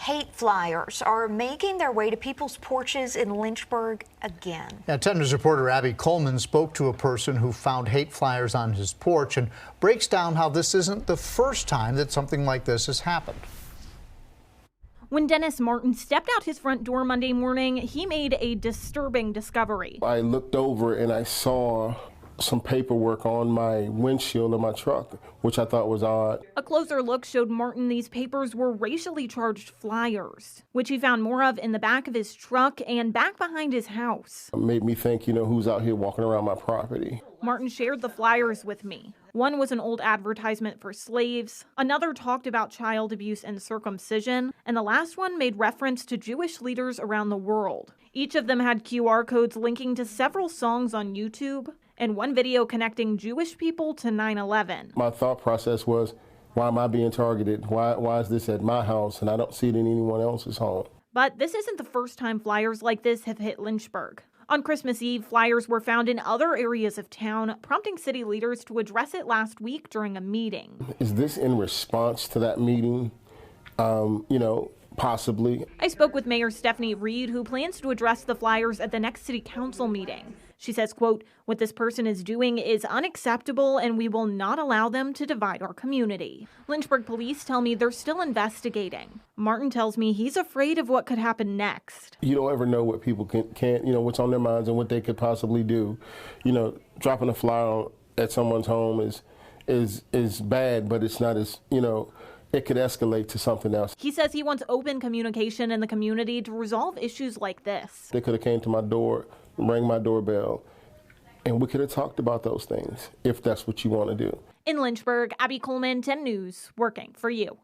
Hate flyers are making their way to people's porches in Lynchburg again. Now, 10 News reporter Abby Coleman spoke to a person who found hate flyers on his porch and breaks down how this isn't the first time that something like this has happened. When Dennis Martin stepped out his front door Monday morning, he made a disturbing discovery. I looked over and I saw some paperwork on my windshield of my truck, which I thought was odd. A closer look showed Martin these papers were racially charged flyers, which he found more of in the back of his truck and back behind his house. It made me think, who's out here walking around my property. Martin shared the flyers with me. One was an old advertisement for slaves, another talked about child abuse and circumcision, and the last one made reference to Jewish leaders around the world. Each of them had QR codes linking to several songs on YouTube, and one video connecting Jewish people to 9/11. My thought process was, why am I being targeted? Why is this at my house and I don't see it in anyone else's home? But this isn't the first time flyers like this have hit Lynchburg. On Christmas Eve, flyers were found in other areas of town, prompting city leaders to address it last week during a meeting. Is this in response to that meeting? Possibly. I spoke with Mayor Stephanie Reed, who plans to address the flyers at the next city council meeting. She says, quote, "What this person is doing is unacceptable and we will not allow them to divide our community." Lynchburg police tell me they're still investigating. Martin tells me he's afraid of what could happen next. You don't ever know what people can't, what's on their minds and what they could possibly do. Dropping a flyer at someone's home is bad, but it's not as, it could escalate to something else. He says he wants open communication in the community to resolve issues like this. They could have came to my door, rang my doorbell, and we could have talked about those things if that's what you want to do. In Lynchburg, Abby Coleman, 10 News, working for you.